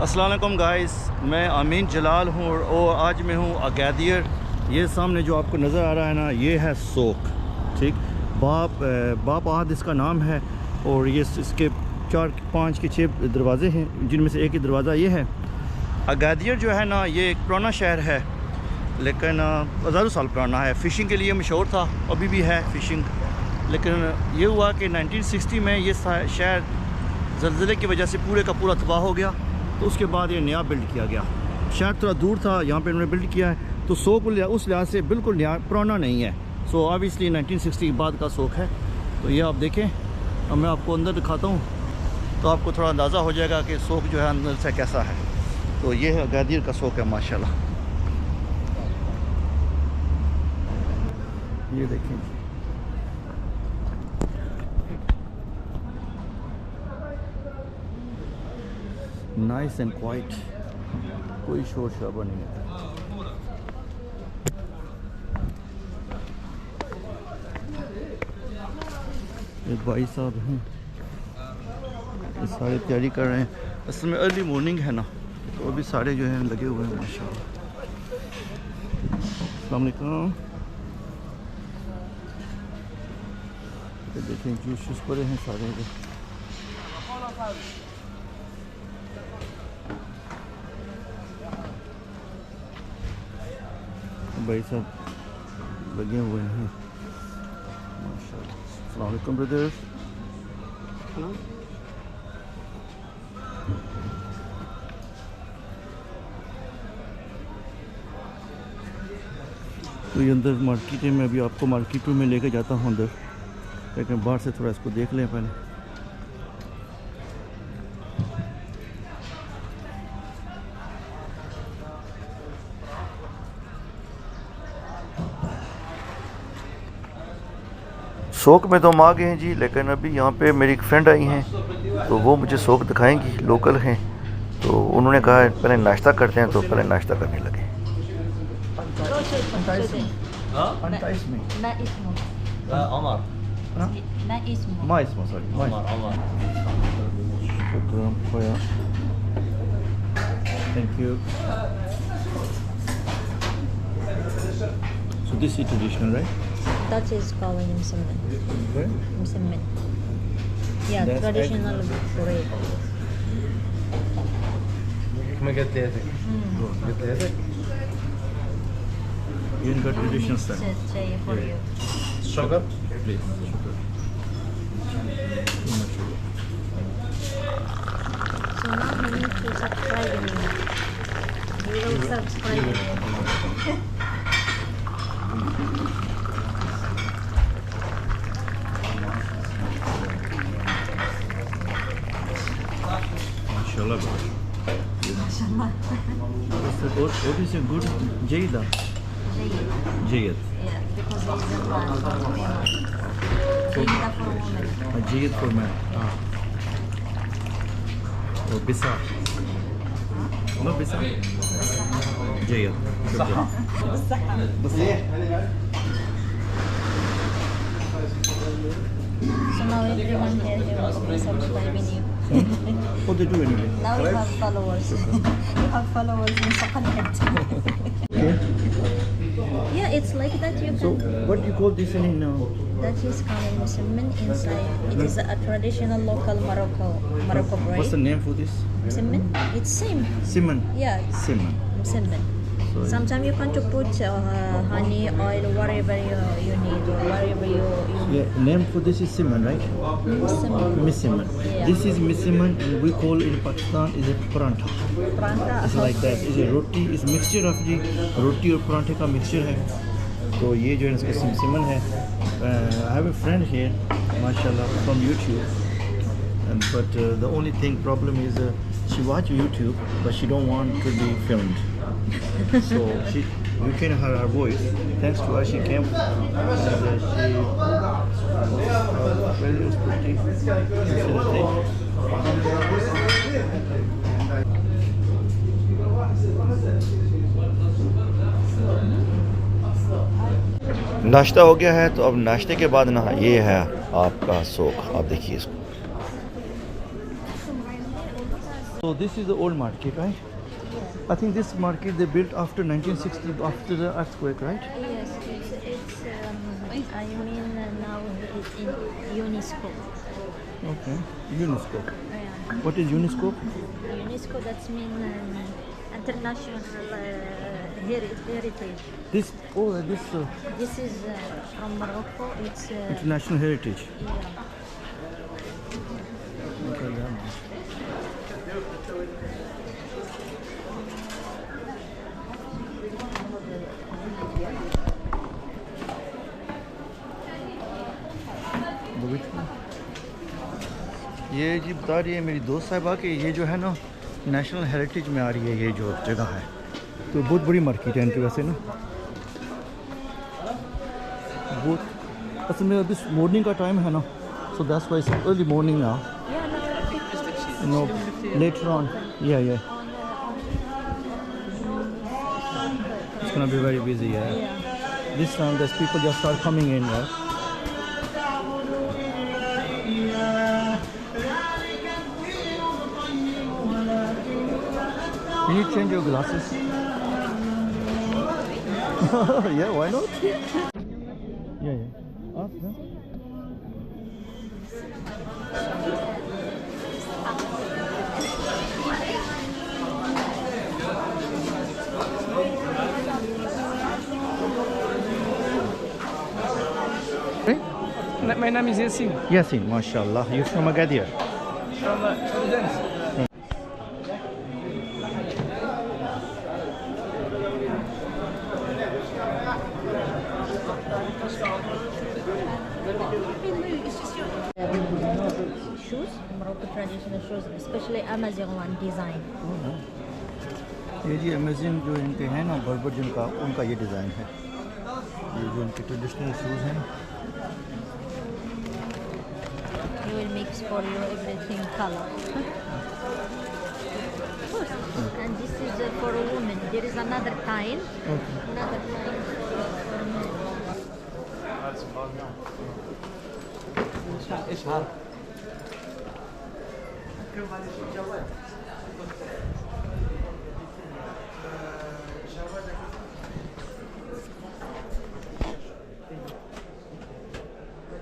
अस्सलाम वालेकुम गाइस, मैं अमीन जलाल हूँ और आज मैं हूँ अगादिर। ये सामने जो आपको नज़र आ रहा है ना, ये है सोक। ठीक, बाप आद इसका नाम है और ये इसके 4, 5 के 6 दरवाज़े हैं, जिनमें से एक ही दरवाज़ा ये है। अगादिर जो है ना, ये एक पुराना शहर है, लेकिन हज़ारों साल पुराना है। फ़िशिंग के लिए मशहूर था, अभी भी है फ़िशिंग। लेकिन ये हुआ कि 1960 में ये शहर ज़लज़ले की वजह से पूरे का पूरा तबाह हो गया, तो उसके बाद ये नया बिल्ड किया गया। शहर थोड़ा दूर था, यहाँ पे उन्होंने बिल्ड किया है, तो सोक उस लिहाज से बिल्कुल नया पुराना नहीं है। सो ऑब्वियसली 1960 के बाद का सोक है। तो ये आप देखें, अब मैं आपको अंदर दिखाता हूँ तो आपको थोड़ा अंदाज़ा हो जाएगा कि सोक जो है अंदर से कैसा है। तो ये है अगादिर का सोक है माशाल्लाह। ये देखें, नाइस एंड क्वाइट, कोई शोर शराबा नहीं है। ये भाई साहब हैं, ये सारे तैयारी कर रहे हैं। असल में अर्ली मॉर्निंग है ना, तो अभी सारे जो हैं लगे हुए हैं माशाल्लाह। अस्सलाम वालेकुम। तो देखें जूस पड़े हैं सारे। भाई साहब लगे हुए हैं माशाल्लाह। अस्सलाम वालेकुम ब्रदर्स। तो ये अंदर मार्केट में, अभी आपको मार्केट में लेके जाता हूँ अंदर, लेकिन बाहर से थोड़ा इसको देख लें पहले। सोक में तो हम आ गए हैं जी, लेकिन अभी यहाँ पे मेरी एक फ्रेंड आई हैं, तो वो मुझे सोक दिखाएंगी, लोकल हैं। तो उन्होंने कहा पहले नाश्ता करते हैं, तो पहले नाश्ता करने लगे। Thank you. So this is traditional, right? That is called musimmen. Where? Musimmen. Yeah, That's traditional bread. Come and get the ethic. Get the ethic. You got traditional style. Say for you. Sugar. Please. So now you need to subscribe me. You will subscribe me. Mashallah, brother. Mashallah. What is a good Jayda? Jayad. Yeah, because it's a man for women. Jayda for women. A Jayad for man. Or Bisa. No Bisa. Jayad. So now everyone here will be subscribing you. What they do anyway? Now you have followers. You have followers in Saqanet. Okay. Yeah, it's like that. You So can. what do you call this in That is called musimmen inside. It is a traditional local Morocco bread. what's the name for this? Musimmen? It's same. Simon. Yeah, Simon. musimmen. So Sometimes you can to put honey, oil, whatever you need or whatever you yeah, name for this is Simon, right? musimmen. Missiman. Yeah. This is Missiman, and we call in Pakistan is a parantha. Pranta. It's like that. It's a roti. It's mixture of the roti और परांठे का mixture है. तो ये जो है इसका सिमन है. I have a friend here, mashallah, from YouTube. But the only thing problem is she watch YouTube, but she don't want to be filmed. So you can hear her voice. Thanks to her, she came and she very pretty. नाश्ता हो गया है, तो अब नाश्ते के बाद ना ये है आपका सोक। आप देखिए इसको। So this is the old market, right? Yeah. I think this market they built after 1960, after the earthquake, right? Yes, I mean now it's in UNESCO. Okay. UNESCO. Yeah. What is UNESCO? UNESCO, that's mean international heritage. This, oh, this This is from Morocco. It's international heritage. yeah. Okay, yeah. ये जी बता रही है मेरी दोस्त साहिबा कि ये जो है ना नेशनल हेरिटेज में आ रही है ये जो जगह है, तो बहुत बड़ी मार्केट है इनकी वैसे ना। बहुत असल में अभी मॉर्निंग का टाइम है ना, so that's why it's early morning now, Yeah, no later on, yeah it's gonna be very busy, yeah this time this people just start coming in, right? Can you change your glasses? Yeah, why not? Yeah. Ask them. Hey? My name is Yasin. Yasin, mashallah. You're from Agadir. From Sudan. Shoes, Morocco traditional shoes, especially Amazon one design. ये जी amazing जो इनके हैं ना बर्बर जिनका, उनका ये design है, ये जो इनके ट्रेडिशनल शूज़ हैं। He will mix for you everything color. And this is for a woman. There is another kind. Another kind for men. ايش هذا؟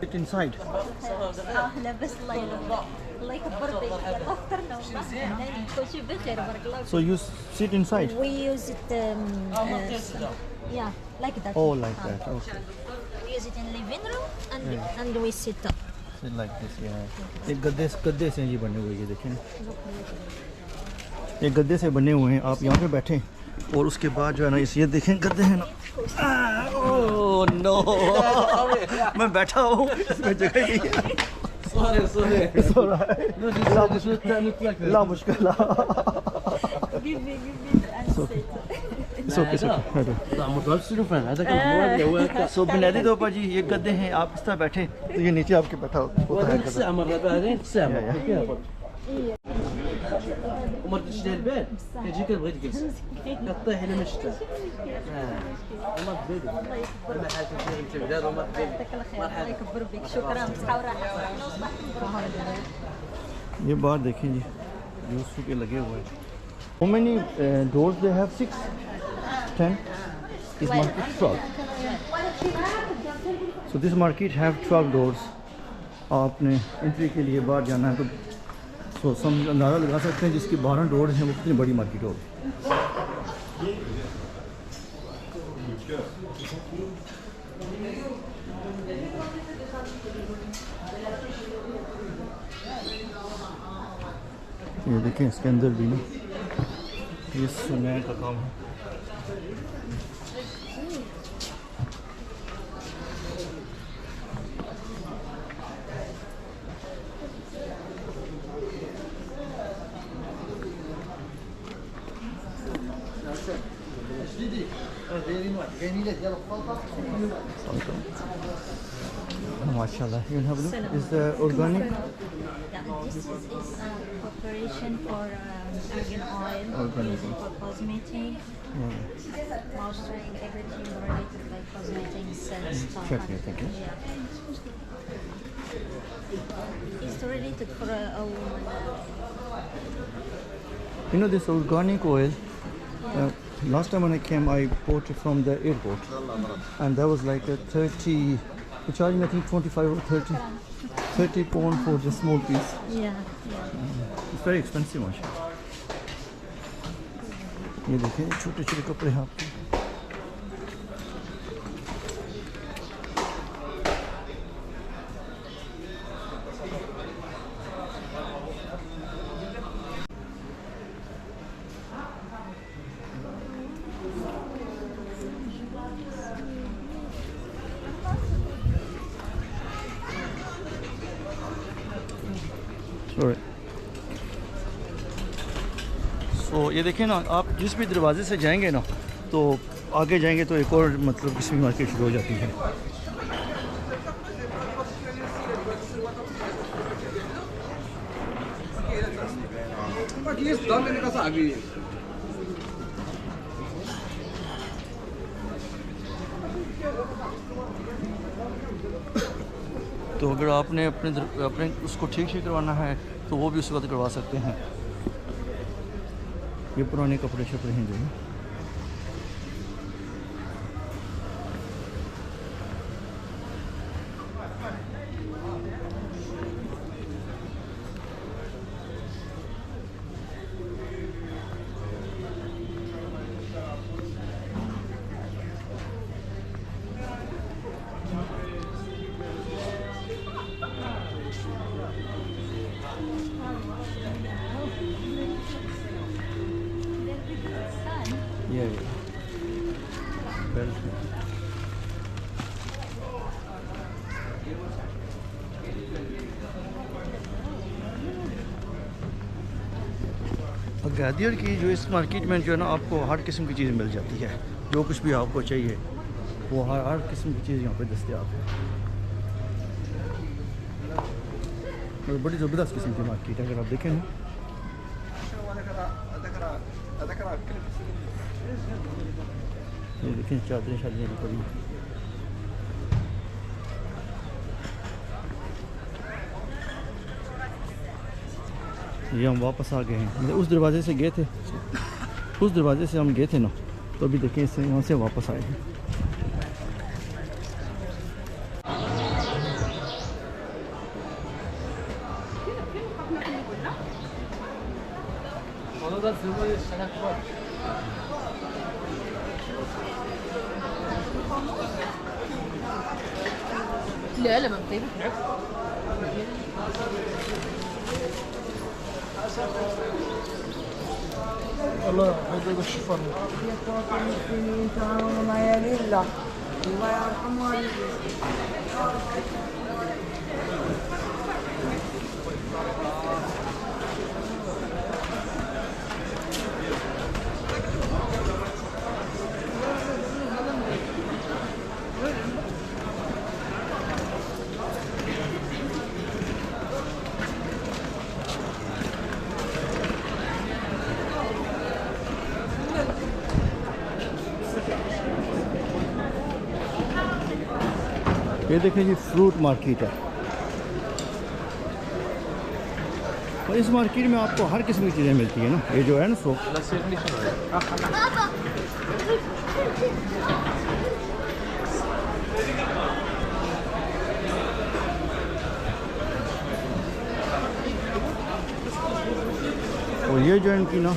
Sit inside. لاباس الله يكبر بك الله يفطرنا كل شيء بخير بارك الله. So you sit inside? We use it yeah, like that. Oh, like that. Okay. We use it in living room and we sit up. Sit like this, yeah. ये गद्दे से ये बने हुए, ये देखें, ये गद्दे से बने हुए हैं। आप यहाँ पे बैठे और उसके बाद जो है ना ये देखें गद्दे हैं ना। ओह नो, मैं बैठा हूँ इसमें जगह नहीं है। ला मुश्किल ला। It's okay, it's okay. So बुनियादी तौर पर जी ये गद्दे हैं, आप इस तरह बैठे तो ये नीचे आपके बैठा होता है गद्दा। وما تشتري البال يجيك بغيت تجلس كطيح هنا من الشتاء والله بيبي ما حاجه في البلاد وما بيبي الله يكبر بك. شكرا بصحة وراحة. ये बाहर देखें जी यूसुफ के लगे हुए हैं। How many doors they have? 6, 10? This market 12. So this market have 12 doors. आपने एंट्री के लिए बाहर जाना है तो सम अंदाज़ा लगा सकते हैं जिसकी 12 डोर हैं वो कितनी बड़ी मार्केट होगी। ये देखें इसके अंदर भी ना ये सुनाई का काम है। Mashallah, you can have a look. Is the organic? This is preparation for argan oil, Organic. using for cosmetic, moisturizing, everything related by cosmetics stuff. Check here, thank you. Yeah. It's related for a woman. You know this organic oil, last time when I came I bought it from the airport and that was like a 30, they charged me I think 25 or 30 pound for the small piece. Yeah. It's very expensive much. ये देखिए छोटे छोटे कपड़े हैं आपके. Sorry. तो ये देखें ना, आप जिस भी दरवाजे से जाएंगे ना तो आगे जाएंगे तो एक और मतलब किस्म की मार्केट शुरू हो जाती है. तो अगर आपने अपने उसको ठीक करवाना है तो वो भी उस वक्त करवा सकते हैं. ये पुराने कपड़े शपड़े हैं जो है. ये बेल्ट है. अगादिर की जो इस मार्केट में जो है ना आपको हर किस्म की चीज़ मिल जाती है. जो कुछ भी आपको चाहिए वो हर किस्म की चीज़ यहाँ पे दस्तयाब है. और बड़ी ज़बरदस्त किस्म की मार्केट है. अगर आप देखें ना ये देखें चादरें शादियाँ भी पड़ी. ये हम वापस आ गए हैं. मतलब उस दरवाजे से गए थे, उस दरवाजे से हम गए थे ना तो अभी देखें इससे यहाँ से वापस आए हैं. لا لا ما بطيب. الله يحفظك الشفر. تعاونوا يا لله الله يرحم والديك. ये देखें जी फ्रूट मार्केट है. और इस मार्केट में आपको हर किस्म की चीज़ें मिलती है ना. ये जो है ना सो और ये जो इनकी ना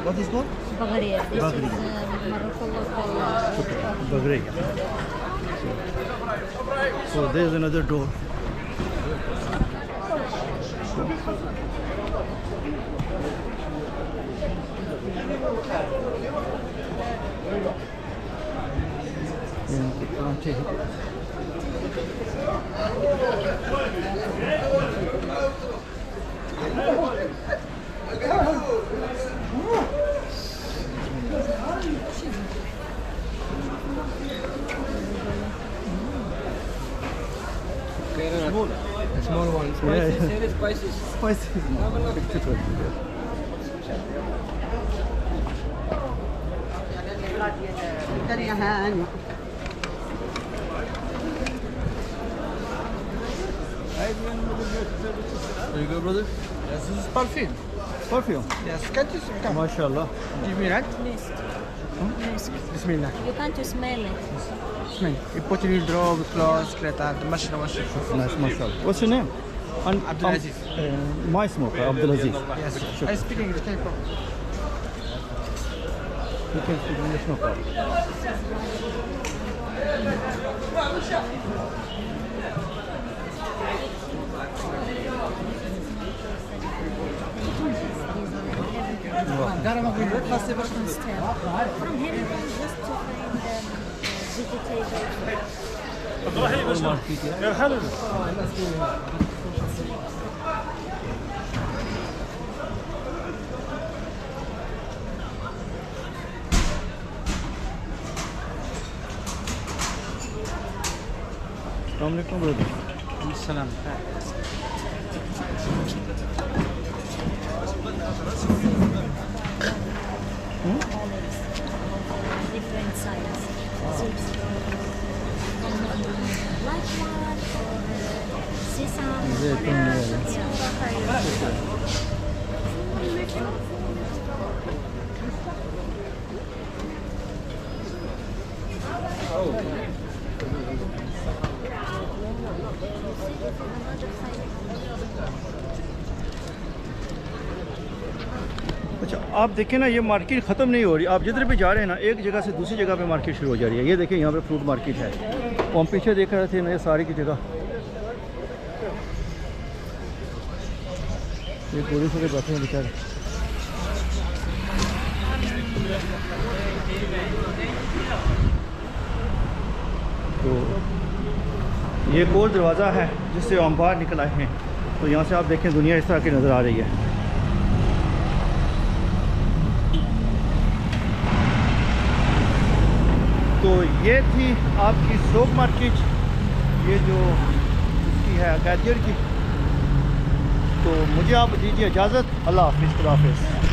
What is called? Bagariya. This Bagariya. is Morocco local. Bagariya. So there's another door. Small one. Yeah. Spices. Spicy. There you go, brother. Yes, this is perfume. Perfume. Yes, can't you come? MashaAllah. Give me that. Mist. Mist. Bismillah. You can't smell it. Smell. You put in your drawer, clothes, kletar, mashra. Nice, MashaAllah. What's your name? Abdulaziz. My smoker, Abdulaziz. Yes. I speak English. No problem. You can speak English, no problem. From here you can just to find vegetables. Assalamu alaikum, brother. Salam. Different sizes. Like one or sesame. अच्छा आप देखें ना, ये market ख़त्म नहीं हो रही। आप जिधर भी जा रहे हैं ना, एक जगह से दूसरी जगह पे मार्केट शुरू हो जा रही है। ये देखें, यहाँ पे फ्रूट मार्केट है। वो हम पीछे देख रहे थे ना, ये सारी की जगह ये पूरी से बैठे हैं बेचारे। तो ये गोल दरवाज़ा है जिससे हम बाहर निकल आए हैं। तो यहाँ से आप देखें, दुनिया इस तरह की नज़र आ रही है। तो ये थी आपकी सोक मार्केट, ये जो इसकी है अगादिर की। तो मुझे आप दीजिए इजाज़त। अल्लाह हाफ़िज़, खुदा हाफ़िज़।